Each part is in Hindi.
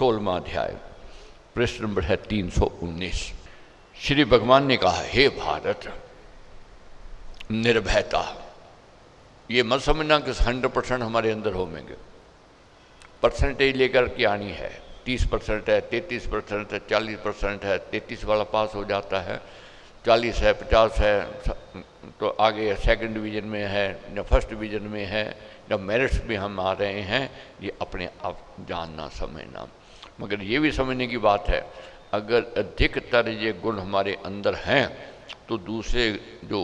16वां अध्याय, पृष्ठ नंबर है 319। श्री भगवान ने कहा, हे भारत, निर्भयता, ये मत समझना कि 100% हमारे अंदर होंगे। परसेंटेज लेकर के आनी है। 30% है, 33% है, 40% है, 33 वाला पास हो जाता है, 40 है, 50 है तो आगे सेकंड डिवीज़न में है या फर्स्ट डिवीज़न में है या मेरिट्स में हम आ रहे हैं, ये अपने आप जानना समझना। मगर ये भी समझने की बात है, अगर अधिकतर ये गुण हमारे अंदर हैं तो दूसरे जो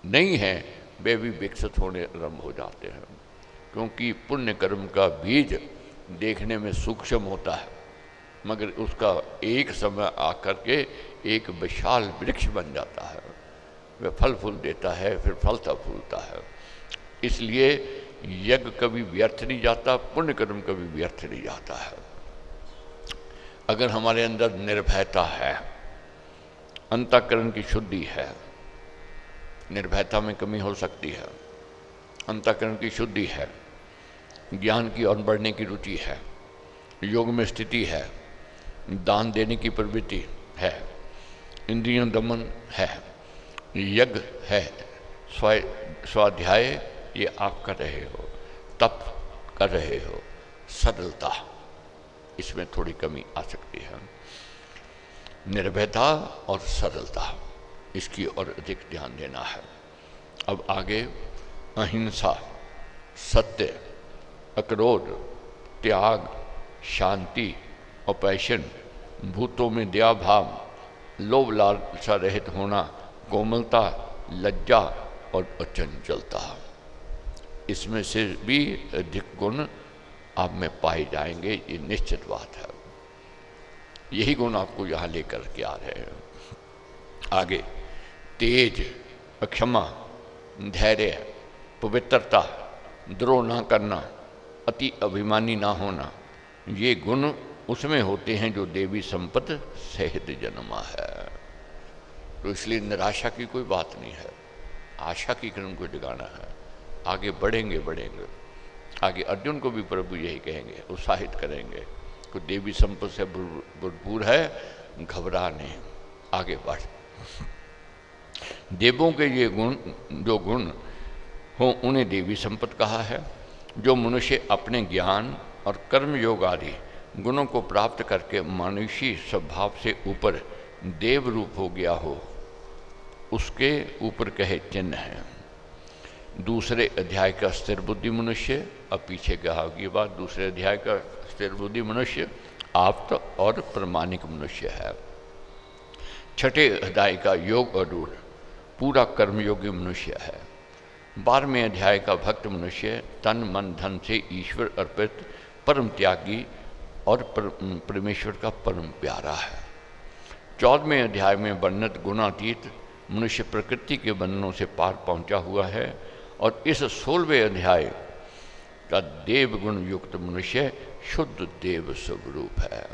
नहीं हैं वे भी विकसित होने आरंभ हो जाते हैं, क्योंकि पुण्य कर्म का बीज देखने में सूक्ष्म होता है मगर उसका एक समय आकर के एक विशाल वृक्ष बन जाता है, वह फल फूल देता है, फिर फलता फूलता है। इसलिए यज्ञ कभी व्यर्थ नहीं जाता, पुण्य कर्म कभी व्यर्थ नहीं जाता है। अगर हमारे अंदर निर्भयता है, अंतःकरण की शुद्धि है, निर्भयता में कमी हो सकती है, अंतःकरण की शुद्धि है, ज्ञान की ओर बढ़ने की रुचि है, योग में स्थिति है, दान देने की प्रवृत्ति है, इंद्रियों दमन है, यज्ञ है, स्वाध्याय ये आप कर रहे हो, तप कर रहे हो, सरलता, इसमें थोड़ी कमी आ सकती है। निर्भयता और सरलता, इसकी ओर अधिक ध्यान देना है। अब आगे अहिंसा, सत्य, अक्रोध, त्याग, शांति, अपैशन, भूतों में दया भाव, लोभ लालसा रहित होना, कोमलता, लज्जा और अचंचलता, इसमें से भी अधिक गुण आप में पाए जाएंगे, ये निश्चित बात है। यही गुण आपको यहाँ लेकर के आ रहे हैं। आगे तेज, अक्षमा, धैर्य, पवित्रता, द्रोह ना करना, अति अभिमानी ना होना, ये गुण उसमें होते हैं जो देवी संपत्ति सहित जन्मा है। तो इसलिए निराशा की कोई बात नहीं है, आशा की किरण को जगाना है। आगे बढ़ेंगे बढ़ेंगे, आगे अर्जुन को भी प्रभु यही कहेंगे, उत्साहित करेंगे कि देवी संपत्ति से भरपूर है, घबरा नहीं, आगे बढ़। देवों के ये गुण, जो गुण हो उन्हें देवी संपत्ति कहा है। जो मनुष्य अपने ज्ञान और कर्म योग आदि गुणों को प्राप्त करके मानुषी स्वभाव से ऊपर देव रूप हो गया हो, उसके ऊपर कहे चिन्ह है। दूसरे अध्याय का स्थिर बुद्धि मनुष्य, अब पीछे कहा की बात, दूसरे अध्याय का स्थिर बुद्धि मनुष्य आप्त और प्रमाणिक मनुष्य है। छठे अध्याय का योग अरूढ़ पूरा कर्मयोगी मनुष्य है। 12वें अध्याय का भक्त मनुष्य तन मन धन से ईश्वर अर्पित परम त्यागी और परमेश्वर का परम प्यारा है। 14वें अध्याय में वर्णित गुणातीत मनुष्य प्रकृति के बंधनों से पार पहुंचा हुआ है और इस 16वें अध्याय का देव गुण युक्त मनुष्य शुद्ध देव स्वरूप है।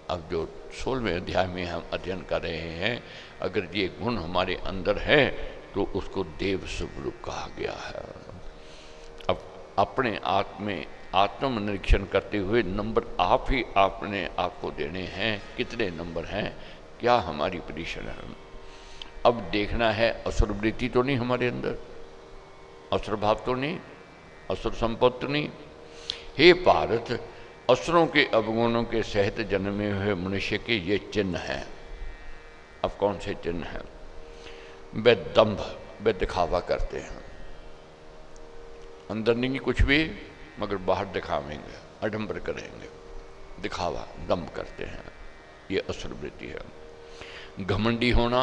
अब जो 16वें अध्याय में हम अध्ययन कर रहे हैं, अगर ये गुण हमारे अंदर है तो उसको देव स्वरूप कहा गया है। अब अपने आत्म निरीक्षण करते हुए नंबर आप ही आपने आपको देने हैं, कितने नंबर हैं, क्या हमारी पोजीशन है। अब देखना है असुर वृत्ति तो नहीं हमारे अंदर, असुर भाव तो नहीं, असुर संपत्ति तो नहीं। हे भारत, असुरों के अवगुणों के सहित जन्मे हुए मनुष्य के ये चिन्ह हैं। अब कौन से चिन्ह हैं? वे दंभ, वे दिखावा करते हैं, अंदर नहीं कुछ भी मगर बाहर दिखावेंगे, आडंबर करेंगे, दिखावा दंभ करते हैं, ये असुर वृत्ति है। घमंडी होना,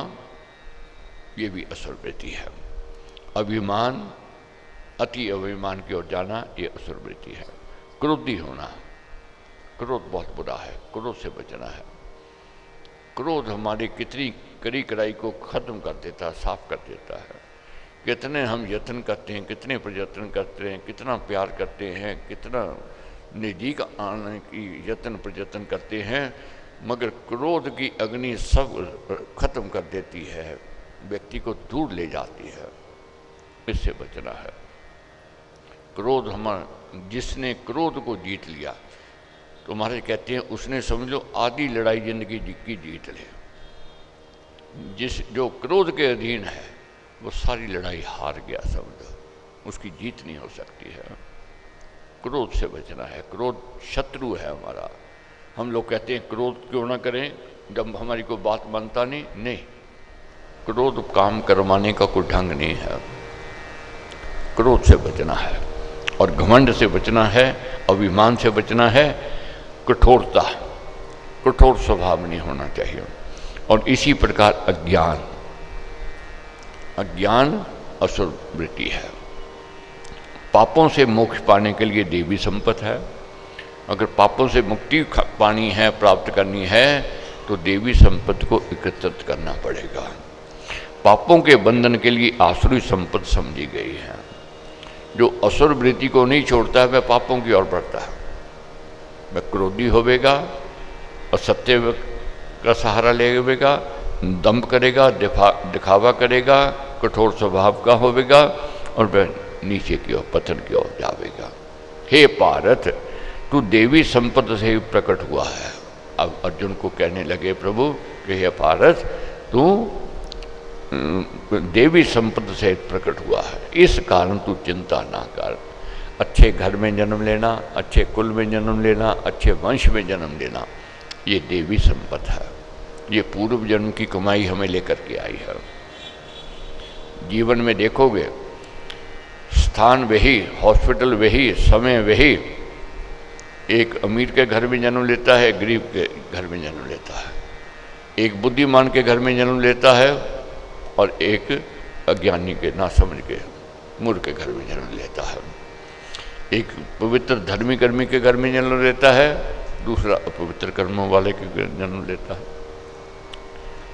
ये भी असुर वृत्ति है। अभिमान, अति अभिमान की ओर जाना, ये असुर वृत्ति है। क्रोधी होना, क्रोध बहुत बुरा है, क्रोध से बचना है। क्रोध हमारी कितनी कड़ी कड़ाई को खत्म कर देता है, साफ कर देता है। कितने हम यत्न करते हैं, कितने प्रयत्न करते हैं, कितना प्यार करते हैं, कितना नज़दीक आने की यत्न प्रयत्न करते हैं, मगर क्रोध की अग्नि सब खत्म कर देती है, व्यक्ति को दूर ले जाती है। इससे बचना है। क्रोध जिसने क्रोध को जीत लिया, तो महाराज कहते हैं उसने समझ लो आधी लड़ाई जिंदगी की जीत ले। जो क्रोध के अधीन है वो सारी लड़ाई हार गया, समझो उसकी जीत नहीं हो सकती है। क्रोध से बचना है, क्रोध शत्रु है हमारा। हम लोग कहते हैं क्रोध क्यों ना करें जब हमारी कोई बात मानता नहीं, क्रोध काम करवाने का कोई ढंग नहीं है। क्रोध से बचना है और घमंड से बचना है, अभिमान से बचना है, कठोर स्वभाव नहीं होना चाहिए। और इसी प्रकार अज्ञान असुर वृत्ति है। पापों से मोक्ष पाने के लिए देवी संपत्ति है। अगर पापों से मुक्ति पानी है, प्राप्त करनी है, तो देवी संपत्ति को एकत्रित करना पड़ेगा। पापों के बंधन के लिए आसुरी संपत्ति समझी गई है। जो असुर वृत्ति को नहीं छोड़ता है वह पापों की ओर बढ़ता है। वह क्रोधी होवेगा, असत्य का सहारा लेगा, दंभ करेगा, दिखावा करेगा, कठोर स्वभाव का होवेगा और वह नीचे की ओर, पतन की ओर जावेगा। हे पार्थ, तू देवी संपत्ति से ही प्रकट हुआ है। अब अर्जुन को कहने लगे प्रभु कि हे पार्थ, तू देवी संपत्ति से प्रकट हुआ है, इस कारण तू चिंता ना कर। अच्छे घर में जन्म लेना, अच्छे कुल में जन्म लेना, अच्छे वंश में जन्म लेना, ये देवी संपत्ति है। ये पूर्व जन्म की कमाई हमें लेकर के आई है। जीवन में देखोगे स्थान वही, हॉस्पिटल वही, समय वही। एक अमीर के घर में जन्म लेता है, गरीब के घर में जन्म लेता है। एक बुद्धिमान के घर में जन्म लेता है और एक अज्ञानी के, ना समझ के, मूर्ख के घर में जन्म लेता है। एक पवित्र धर्मी कर्मी के घर में जन्म लेता है, दूसरा अपवित्र कर्मों वाले के घर जन्म लेता है।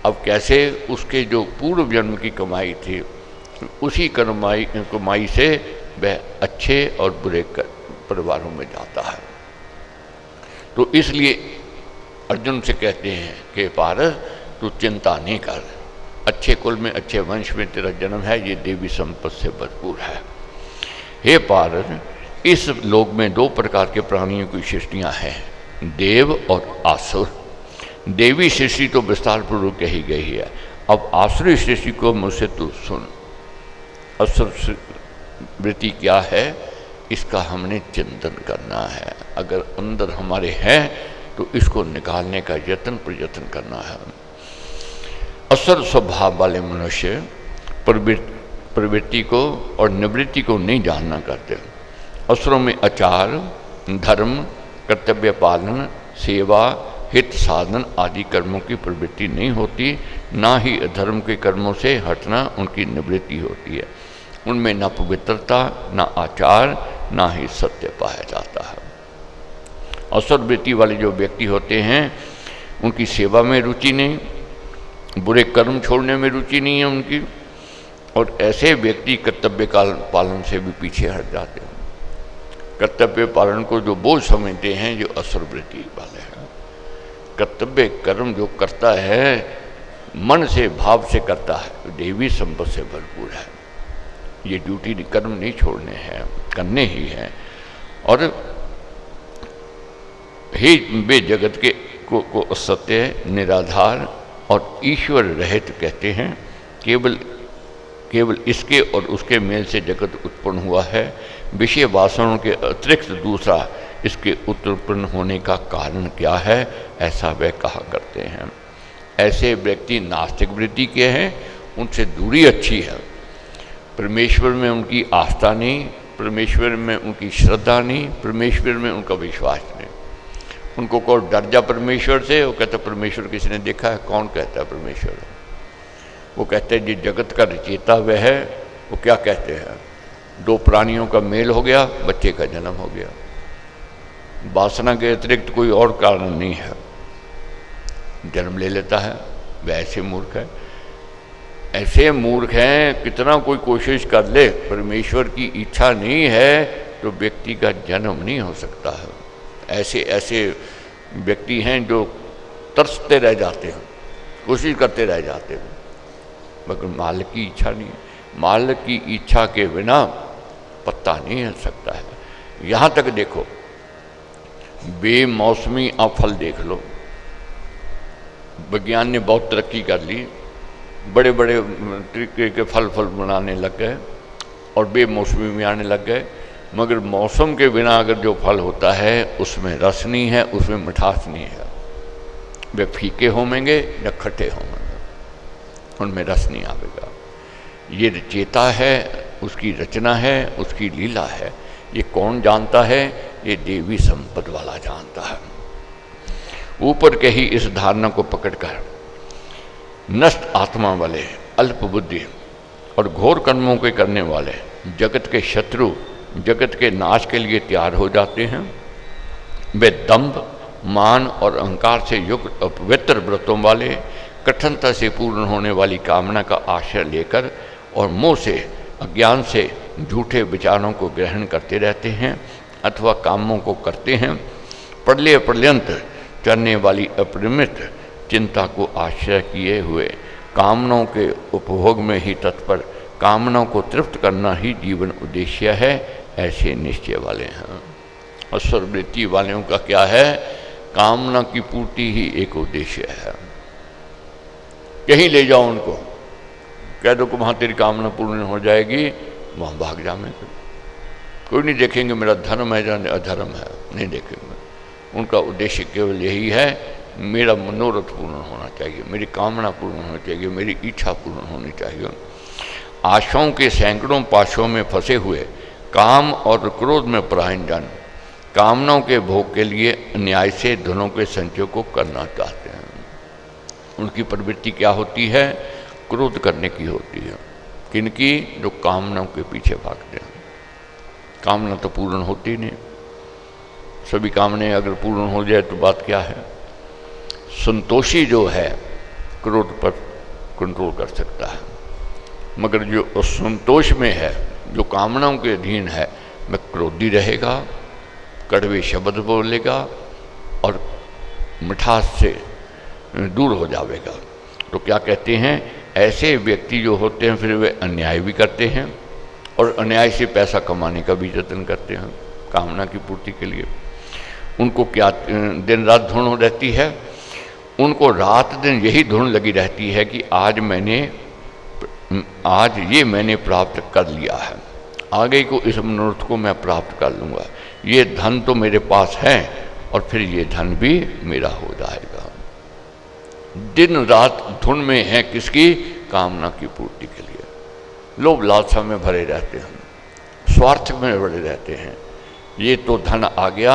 अब कैसे उसके जो पूर्व जन्म की कमाई थी, उसी कमाई से वह अच्छे और बुरे परिवारों में जाता है। तो इसलिए अर्जुन से कहते हैं कि पार्थ, तू चिंता नहीं कर, अच्छे कुल में, अच्छे वंश में तेरा जन्म है, ये देवी संपत्ति से भरपूर है। हे पार्थ, इस लोक में दो प्रकार के प्राणियों की सृष्टियां हैं, देव और आसुर। देवी सृष्टि तो विस्तार पूर्वक कही गई है। अब आसुरी सृष्टि को मुझसे तू सुन। असुर वृत्ति क्या है, इसका हमने चिंतन करना है। अगर अंदर हमारे हैं तो इसको निकालने का प्रयत्न करना है। असुर स्वभाव वाले मनुष्य प्रवृत्ति को और निवृत्ति को नहीं जानना करते। असुरों में आचार, धर्म, कर्तव्य पालन, सेवा, हित साधन आदि कर्मों की प्रवृत्ति नहीं होती, ना ही अधर्म के कर्मों से हटना उनकी निवृत्ति होती है। उनमें ना पवित्रता, ना आचार, ना ही सत्य पाया जाता है। असुर वृत्ति वाले जो व्यक्ति होते हैं उनकी सेवा में रुचि नहीं, बुरे कर्म छोड़ने में रुचि नहीं है उनकी, और ऐसे व्यक्ति कर्तव्य पालन से भी पीछे हट जाते हैं। कर्तव्य पालन को जो बोझ समझते हैं, जो असुर वृत्ति वाले हैं। कर्तव्य कर्म जो करता है मन से, भाव से करता है, देवी संपत्ति से भरपूर है। ये ड्यूटी कर्म नहीं छोड़ने हैं, करने ही हैं। और हे वे जगत के को सत्य, निराधार और ईश्वर रहित कहते हैं। केवल इसके और उसके मेल से जगत उत्पन्न हुआ है। विषय वासनाओं के अतिरिक्त दूसरा इसके उत्पन्न होने का कारण क्या है, ऐसा वे कहा करते हैं। ऐसे व्यक्ति नास्तिक वृत्ति के हैं, उनसे दूरी अच्छी है। परमेश्वर में उनकी आस्था नहीं, परमेश्वर में उनकी श्रद्धा नहीं, परमेश्वर में उनका विश्वास नहीं। उनको कौन डर जा परमेश्वर से, वो कहता परमेश्वर किसी ने देखा है, कौन कहता है परमेश्वर है? वो कहते हैं जी जगत का रचयिता वह है। वो क्या कहते हैं, दो प्राणियों का मेल हो गया, बच्चे का जन्म हो गया। वासना के अतिरिक्त कोई और कारण नहीं है, जन्म ले लेता है। वह ऐसे मूर्ख है, ऐसे मूर्ख हैं, कितना कोई कोशिश कर ले, परमेश्वर की इच्छा नहीं है तो व्यक्ति का जन्म नहीं हो सकता है। ऐसे व्यक्ति हैं जो तरसते रह जाते हैं, कोशिश करते रह जाते हैं, मगर मालिक की इच्छा नहीं। मालिक की इच्छा के बिना पत्ता नहीं हिल सकता है। यहाँ तक देखो, बेमौसमी आप फल देख लो, विज्ञान ने बहुत तरक्की कर ली, बड़े बड़े तरीके के फल बनाने लग गए और बेमौसमी में आने लग गए। मगर मौसम के बिना अगर जो फल होता है उसमें रस नहीं है, उसमें मिठास नहीं है। वे फीके होंगे या खट्टे होंगे, उनमें रस नहीं आवेगा। ये रचेता है, उसकी रचना है, उसकी लीला है। ये कौन जानता है? ये देवी संपद वाला जानता है। ऊपर के ही इस धारणा को पकड़कर नष्ट आत्मा वाले, अल्प बुद्धि और घोर कर्मों के करने वाले जगत के शत्रु जगत के नाश के लिए तैयार हो जाते हैं। वे दंभ, मान और अहंकार से युक्त अपवित्र व्रतों वाले, कठिनता से पूर्ण होने वाली कामना का आश्रय लेकर और मोह से, अज्ञान से झूठे विचारों को ग्रहण करते रहते हैं अथवा कामों को करते हैं। प्रलय पर्यंत चलने वाली अपरिमित चिंता को आश्रय किए हुए कामनाओं के उपभोग में ही तत्पर, कामनाओं को तृप्त करना ही जीवन उद्देश्य है, ऐसे निश्चय वाले हैं। असुर वृत्ति वालों का क्या है? कामना की पूर्ति ही एक उद्देश्य है। कहीं ले जाओ उनको, कह दो कि वहाँ तेरी कामना पूर्ण हो जाएगी, वहाँ भाग जाएंगे। कोई नहीं देखेंगे मेरा धर्म है या अधर्म है, नहीं देखेंगे। उनका उद्देश्य केवल यही है, मेरा मनोरथ पूर्ण होना चाहिए, मेरी कामना पूर्ण होनी चाहिए, मेरी इच्छा पूर्ण होनी चाहिए। आशाओं के सैकड़ों पाशों में फंसे हुए काम और क्रोध में परायण जन कामनाओं के भोग के लिए न्याय से धनों के संचय को करना चाहते हैं। उनकी प्रवृत्ति क्या होती है? क्रोध करने की होती है। किनकी? जो कामनाओं के पीछे भागते हैं। कामना तो पूर्ण होती नहीं। सभी कामनाएं अगर पूर्ण हो जाए तो बात क्या है? संतोषी जो है क्रोध पर कंट्रोल कर सकता है, मगर जो असंतोष में है, जो कामनाओं के अधीन है, वह क्रोधी रहेगा, कड़वे शब्द बोलेगा और मिठास से दूर हो जाएगा। तो क्या कहते हैं? ऐसे व्यक्ति जो होते हैं फिर वे अन्याय भी करते हैं और अन्याय से पैसा कमाने का भी यत्न करते हैं कामना की पूर्ति के लिए। उनको क्या दिन रात धुन रहती है? उनको रात दिन यही धुन लगी रहती है कि आज ये मैंने प्राप्त कर लिया है, आगे को इस मनोरथ को मैं प्राप्त कर लूँगा, ये धन तो मेरे पास है और फिर ये धन भी मेरा हो जाएगा। दिन रात धुन में है किसकी? कामना की पूर्ति के लिए। लोभ लालसा में भरे रहते हैं, स्वार्थ में भरे रहते हैं। ये तो धन आ गया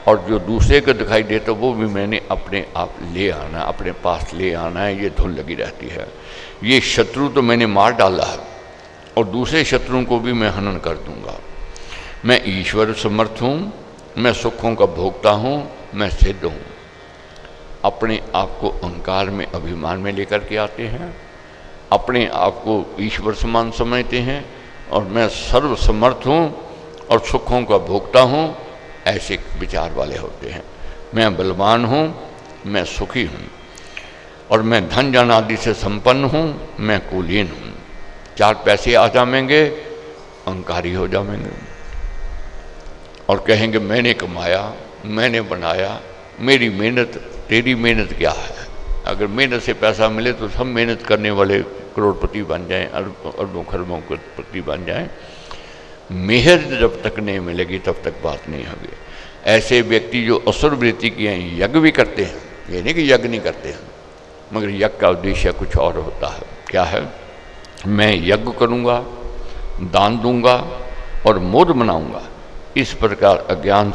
और जो दूसरे को दिखाई देता वो भी मैंने अपने आप ले आना, अपने पास ले आना है, ये धुन लगी रहती है। ये शत्रु तो मैंने मार डाला है और दूसरे शत्रुओं को भी मैं हनन कर दूंगा। मैं ईश्वर समर्थ हूँ, मैं सुखों का भोगता हूँ, मैं सिद्ध हूँ। अपने आप को अहंकार में, अभिमान में लेकर के आते हैं, अपने आप को ईश्वर समान समझते हैं और मैं सर्वसमर्थ हूँ और सुखों का भोगता हूँ, ऐसे विचार वाले होते हैं। मैं बलवान हूँ, मैं सुखी हूँ और मैं धन जन आदि से संपन्न हूँ, मैं कुलीन हूँ। चार पैसे आ जाएंगे, अहंकारी हो जाएंगे और कहेंगे मैंने कमाया, मैंने बनाया, मेरी मेहनत, तेरी मेहनत क्या है? अगर मेहनत से पैसा मिले तो सब मेहनत करने वाले करोड़पति बन जाएं, अरबों खरबों करोड़पति बन जाएं। मेहनत जब तक नहीं मिलेगी तब तक बात नहीं होगी। ऐसे व्यक्ति जो असुर वृत्ति के हैं, यज्ञ भी करते हैं, ये नहीं कि यज्ञ नहीं करते हैं, मगर यज्ञ का उद्देश्य कुछ और होता है। क्या है? मैं यज्ञ करूँगा, दान दूंगा और मोद मनाऊंगा। इस प्रकार अज्ञान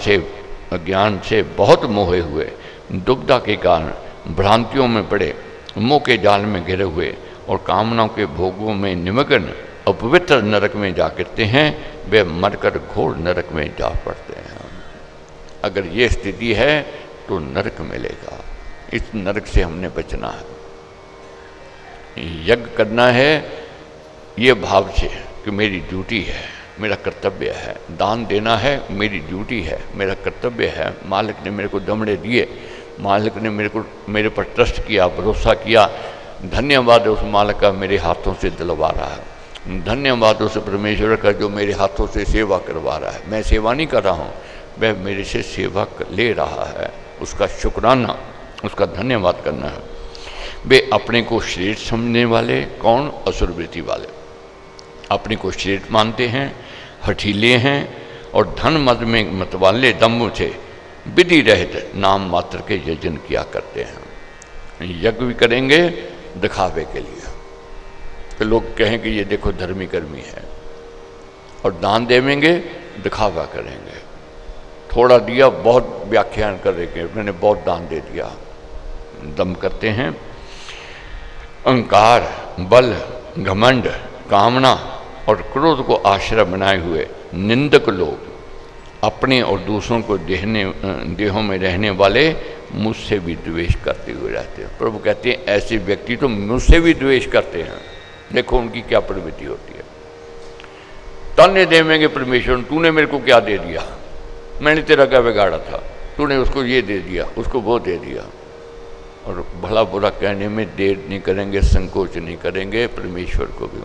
से बहुत मोहे हुए, दुविधा के कारण भ्रांतियों में पड़े, मोह के जाल में घिरे हुए और कामनाओं के भोगों में निमग्न अपवित्र नरक में जा गिरते हैं। वे मरकर घोर नरक में जा पड़ते हैं। अगर ये स्थिति है तो नरक मिलेगा। इस नरक से हमने बचना है। यज्ञ करना है ये भाव से कि मेरी ड्यूटी है, मेरा कर्तव्य है। दान देना है मेरी ड्यूटी है, मेरा कर्तव्य है। मालिक ने मेरे को दमड़े दिए, मालिक ने मेरे पर ट्रस्ट किया, भरोसा किया। धन्यवाद उस मालिक का मेरे हाथों से दिलवा रहा है। धन्यवाद उस परमेश्वर का जो मेरे हाथों से सेवा करवा रहा है। मैं सेवा नहीं कर रहा हूँ, वह मेरे से सेवा ले रहा है, उसका शुक्राना, उसका धन्यवाद करना है। वे अपने को श्रेष्ठ समझने वाले कौन? असुरवृत्ति वाले। अपने को श्रेष्ठ मानते हैं, हठीले हैं और धन मद में मतवाले दम्भ से विधि रहित नाम मात्र के यजन किया करते हैं। यज्ञ भी करेंगे दिखावे के लिए कि लोग कहें कि ये देखो धर्मी कर्मी है, और दान देवेंगे दिखावा करेंगे। थोड़ा दिया, बहुत व्याख्यान करेंगे, मैंने बहुत दान दे दिया, दम करते हैं। अहंकार, बल, घमंड, कामना और क्रोध को आश्रय बनाए हुए निंदक लोग अपने और दूसरों को देहों में रहने वाले मुझसे भी द्वेष करते हुए रहते हैं। प्रभु कहते हैं ऐसे व्यक्ति तो मुझसे भी द्वेष करते हैं। देखो उनकी क्या प्रवृत्ति होती है। ताने देवेंगे परमेश्वर, तूने मेरे को क्या दे दिया, मैंने तेरा क्या बिगाड़ा था, तूने उसको ये दे दिया, उसको वो दे दिया। और भला बुरा कहने में देर नहीं करेंगे, संकोच नहीं करेंगे। परमेश्वर को भी,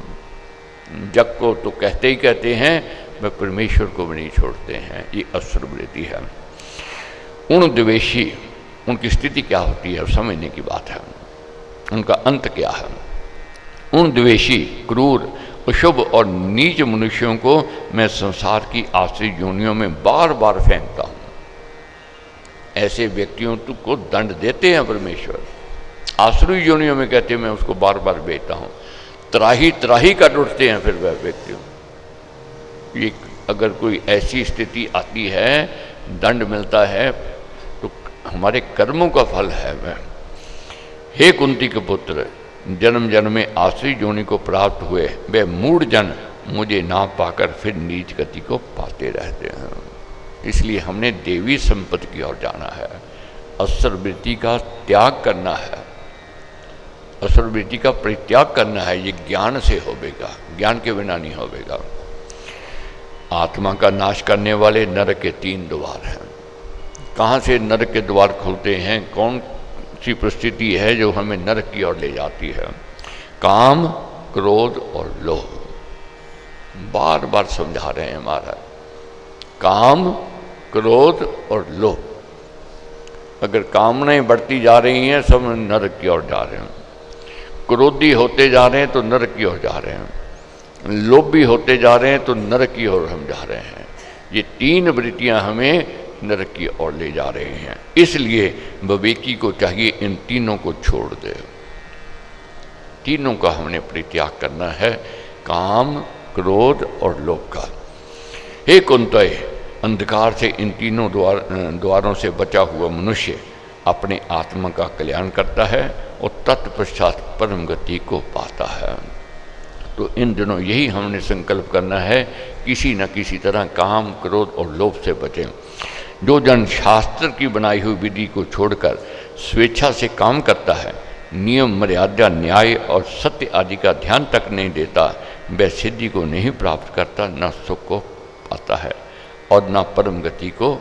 जग को तो कहते ही कहते हैं, वह परमेश्वर को भी नहीं छोड़ते हैं। ये असुरवृत्ति है। उन द्वेषी, उनकी स्थिति क्या होती है समझने की बात है, उनका अंत क्या है। उन द्वेषी, क्रूर, अशुभ और नीच मनुष्यों को मैं संसार की आश्रित योनियों में बार बार फेंकता हूँ। ऐसे व्यक्तियों को दंड देते हैं परमेश्वर। आश्रित योनियों में कहते हैं मैं उसको बार बार भेजता हूँ। त्राही त्राही कर उठते हैं फिर वह व्यक्ति। ये अगर कोई ऐसी स्थिति आती है, दंड मिलता है, तो हमारे कर्मों का फल है वह। हे कुंती के पुत्र, जन्म जन्म में आश्रित योनि को प्राप्त हुए वे मूढ़ जन मुझे ना पाकर फिर नीच गति को पाते रहते हैं। इसलिए हमने देवी संपत्ति की ओर जाना है। असुरवृत्ति का त्याग करना है, असुरवृत्ति का परित्याग करना है। ये ज्ञान से होवेगा, ज्ञान के बिना नहीं होवेगा। आत्मा का नाश करने वाले नरक के 3 द्वार हैं। कहाँ से नरक के द्वार खुलते हैं? कौन सी परिस्थिति है जो हमें नरक की ओर ले जाती है? काम, क्रोध और लोभ। बार बार समझा रहे हैं महाराज, काम, क्रोध और लोभ। अगर कामनाएं बढ़ती जा रही हैं, सब नरक की ओर जा रहे हैं। क्रोधी होते जा रहे हैं तो नरक की ओर जा रहे हैं। लोभी होते जा रहे हैं तो नरक की ओर हम जा रहे हैं। ये 3 वृत्तियां हमें नरक की ओर ले जा रही हैं। इसलिए विवेकी को चाहिए इन तीनों को छोड़ दे। तीनों का हमने परित्याग करना है, काम, क्रोध और लोभ का। हे कुंतय, अंधकार से इन तीनों द्वारों से बचा हुआ मनुष्य अपने आत्मा का कल्याण करता है और तत्पश्चात परम गति को पाता है। तो इन दिनों यही हमने संकल्प करना है, किसी न किसी तरह काम, क्रोध और लोभ से बचें। जो जन शास्त्र की बनाई हुई विधि को छोड़कर स्वेच्छा से काम करता है, नियम, मर्यादा, न्याय और सत्य आदि का ध्यान तक नहीं देता, वह सिद्धि को नहीं प्राप्त करता, न सुख को पाता है और न परम गति को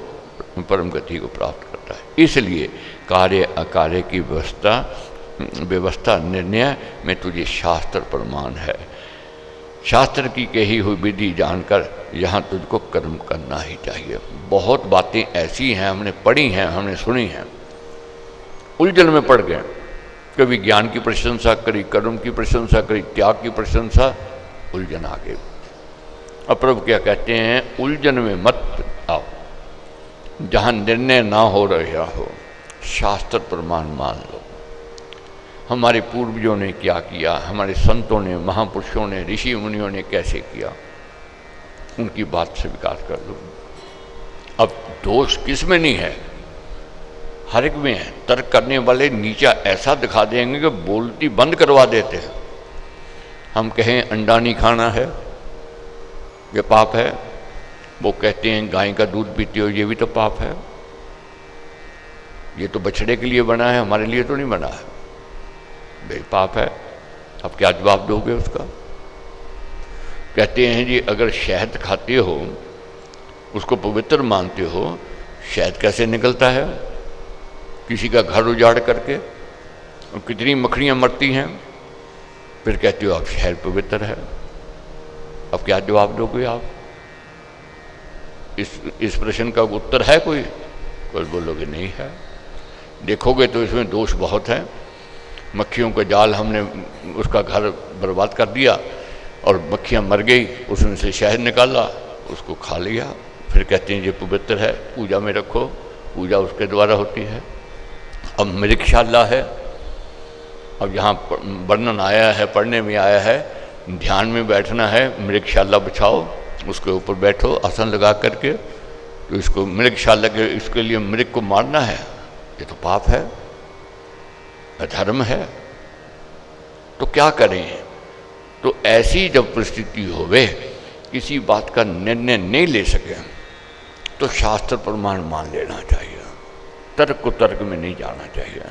प्राप्त करता है। इसलिए कार्य अकार्य की व्यवस्था निर्णय में तुझे शास्त्र प्रमाण है। शास्त्र की कही हुई विधि जानकर यहाँ तुझको कर्म करना ही चाहिए। बहुत बातें ऐसी हैं हमने पढ़ी हैं, हमने सुनी हैं, उलझन में पड़ गए। कभी ज्ञान की प्रशंसा करी, कर्म की प्रशंसा करी, त्याग की प्रशंसा, उलझन आ गई। अब प्रभु क्या कहते हैं? उलझन में मत आओ। जहाँ निर्णय ना हो रहा हो, शास्त्र प्रमाण मान लो। हमारे पूर्वजों ने क्या किया, हमारे संतों ने, महापुरुषों ने, ऋषि मुनियों ने कैसे किया, उनकी बात स्वीकार कर लो। अब दोष किस में नहीं है? हर एक में है। तर्क करने वाले नीचा ऐसा दिखा देंगे कि बोलती बंद करवा देते हैं। हम कहें अंडा नहीं खाना है, ये पाप है। वो कहते हैं गाय का दूध पीते हो, ये भी तो पाप है। ये तो बछड़े के लिए बना है, हमारे लिए तो नहीं बना है, भाई पाप है। अब क्या जवाब दोगे उसका? कहते हैं जी अगर शहद खाते हो, उसको पवित्र मानते हो, शहद कैसे निकलता है? किसी का घर उजाड़ करके, और कितनी मक्खियाँ मरती हैं, फिर कहते हो अब शहद पवित्र है। अब क्या जवाब दोगे आप? इस प्रश्न का उत्तर है कोई? कोई बोलोगे नहीं है। देखोगे तो इसमें दोष बहुत हैं। मक्खियों का जाल, हमने उसका घर बर्बाद कर दिया और मक्खियाँ मर गई, उसमें से शहद निकाला, उसको खा लिया, फिर कहते हैं ये पवित्र है, पूजा में रखो, पूजा उसके द्वारा होती है। अब मृगशाला है, अब यहाँ वर्णन आया है, पढ़ने में आया है, ध्यान में बैठना है, मृगशाला बिछाओ, उसके ऊपर बैठो आसन लगा करके, तो इसको मृगशाला के, इसके लिए मृग को मारना है, ये तो पाप है, अधर्म है। तो क्या करें? तो ऐसी जब परिस्थिति होवे, किसी बात का निर्णय नहीं ले सके, तो शास्त्र प्रमाण मान लेना चाहिए, तर्क को तर्क में नहीं जाना चाहिए।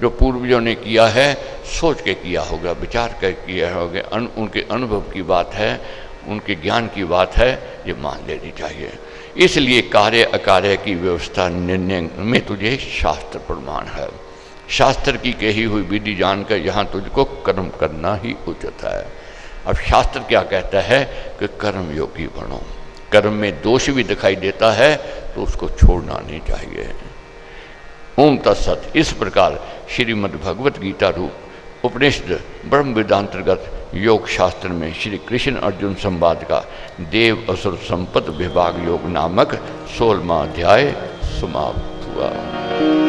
जो पूर्वजों ने किया है सोच के किया होगा, विचार कर किया होगा, उनके अनुभव की बात है, उनके ज्ञान की बात है, ये मान लेनी चाहिए। इसलिए कार्य अकार्य की व्यवस्था निर्णय में तुझे शास्त्र प्रमाण है। शास्त्र की कही हुई विधि जानकर यहाँ तुझको कर्म करना ही उचित है। अब शास्त्र क्या कहता है कि कर्म योगी बनो। कर्म में दोष भी दिखाई देता है तो उसको छोड़ना नहीं चाहिए। ओम तत्सत। इस प्रकार श्रीमद् भगवत गीता रूप उपनिषद ब्रह्म वेदांतर्गत योग शास्त्र में श्री कृष्ण अर्जुन संवाद का देव असुर संपद विभाग योग नामक 16वां अध्याय समाप्त हुआ।